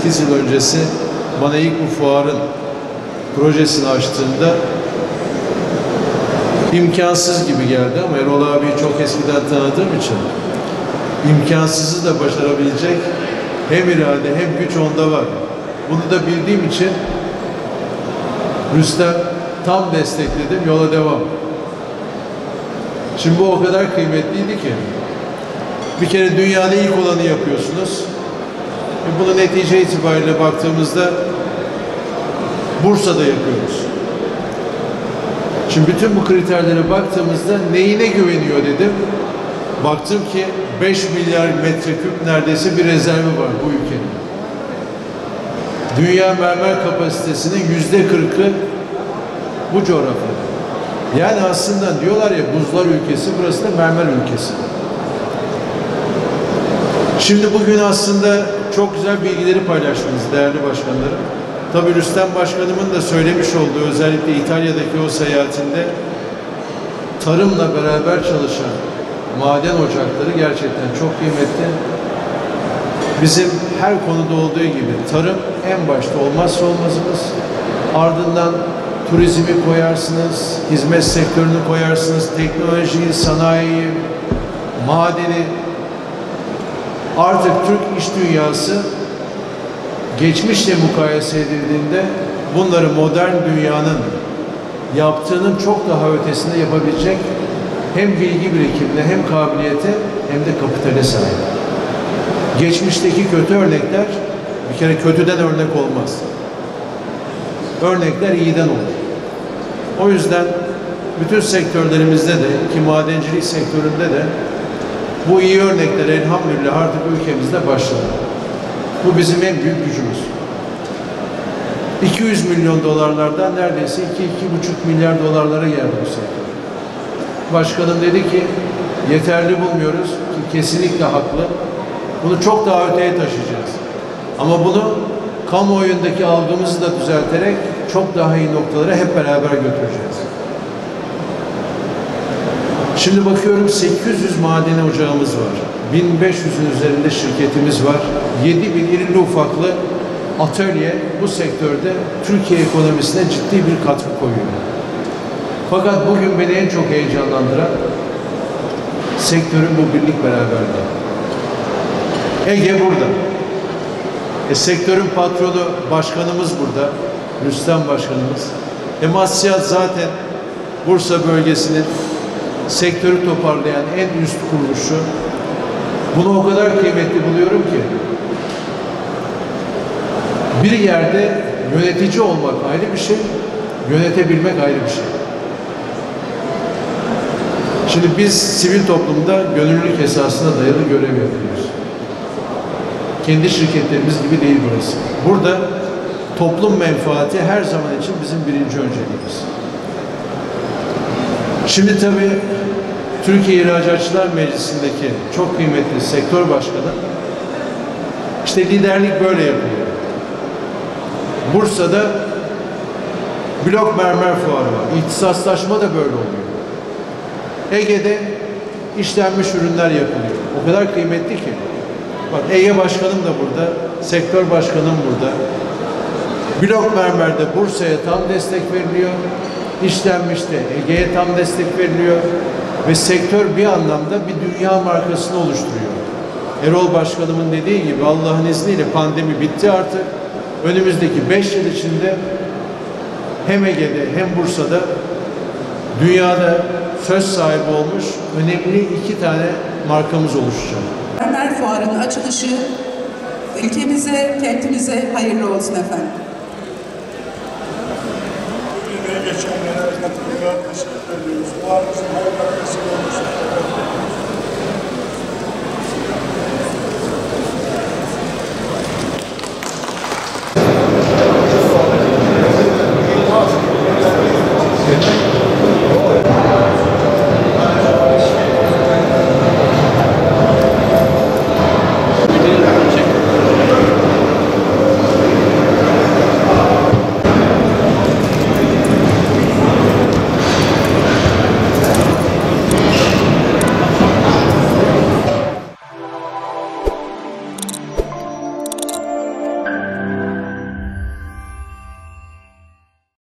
8 yıl öncesi bana ilk bu fuarın projesini açtığında imkansız gibi geldi ama Erol abiyi çok eskiden tanıdığım için imkansızı da başarabilecek hem irade hem güç onda var. Bunu da bildiğim için Rüstem tam destekledim, yola devam. Şimdi bu o kadar kıymetliydi ki bir kere dünyada ilk olanı yapıyorsunuz. Bunu netice itibariyle baktığımızda Bursa'da yapıyoruz. Şimdi bütün bu kriterlere baktığımızda neyine güveniyor dedim. Baktım ki 5 milyar metreküp neredeyse bir rezervi var bu ülkenin. Dünya mermer kapasitesinin %40'ı bu coğrafyada. Yani aslında diyorlar ya buzlar ülkesi, burası da mermer ülkesi. Şimdi bugün aslında çok güzel bilgileri paylaştınız değerli başkanlarım. Tabii Rüstem Başkanımın da söylemiş olduğu özellikle İtalya'daki o seyahatinde tarımla beraber çalışan maden ocakları gerçekten çok kıymetli. Bizim her konuda olduğu gibi tarım en başta olmazsa olmazımız. Ardından turizmi koyarsınız, hizmet sektörünü koyarsınız, teknolojiyi, sanayiyi, madeni. Artık Türk iş dünyası geçmişle mukayese edildiğinde bunları modern dünyanın yaptığının çok daha ötesinde yapabilecek hem bilgi birikimine hem kabiliyete hem de kapitale sahip. Geçmişteki kötü örnekler bir kere kötüden örnek olmaz. Örnekler iyiden olur. O yüzden bütün sektörlerimizde de ki madencilik sektöründe de bu iyi örnekler elhamdülillah artık ülkemizde başladı. Bu bizim en büyük gücümüz. 200 milyon dolarlardan neredeyse 2-2,5 milyar dolarlara geldi bu sektör. Başkanım dedi ki yeterli bulmuyoruz ki kesinlikle haklı. Bunu çok daha öteye taşıyacağız. Ama bunu kamuoyundaki algımızı da düzelterek çok daha iyi noktalara hep beraber götüreceğiz. Şimdi bakıyorum 800 maden ocağımız var. 1500'ün üzerinde şirketimiz var. 7000 irili ufaklı atölye bu sektörde Türkiye ekonomisine ciddi bir katkı koyuyor. Fakat bugün beni en çok heyecanlandıran sektörün bu birlik beraberliği. Ege burada. Sektörün patronu başkanımız burada. Rüstem Başkanımız. Massiyat zaten Bursa bölgesinin sektörü toparlayan en üst kuruluşu. Bunu o kadar kıymetli buluyorum ki bir yerde yönetici olmak ayrı bir şey, yönetebilmek ayrı bir şey. Şimdi biz sivil toplumda gönüllülük esasına dayalı görev yapıyoruz. Kendi şirketlerimiz gibi değil burası. Burada toplum menfaati her zaman için bizim birinci önceliğimiz. Şimdi tabii Türkiye İhracatçılar Meclisi'ndeki çok kıymetli sektör başkanı işte liderlik böyle yapıyor. Bursa'da blok mermer fuarı var. İhtisaslaşma da böyle oluyor. Ege'de işlenmiş ürünler yapılıyor. O kadar kıymetli ki. Bak Ege Başkanım da burada, sektör başkanım burada. Blok mermerde Bursa'ya tam destek veriliyor. İşlenmişte Ege'ye tam destek veriliyor. Ve sektör bir anlamda bir dünya markasını oluşturuyor. Erol Başkanımın dediği gibi Allah'ın izniyle pandemi bitti artık. Önümüzdeki 5 yıl içinde hem Ege'de hem Bursa'da dünyada söz sahibi olmuş önemli 2 tane markamız oluşacak. Mermer Fuarı'nın açılışı ülkemize, kentimize hayırlı olsun efendim. Geçen genel katılımına teşekkür ediyoruz. Fuarımızın hayırlı olsun.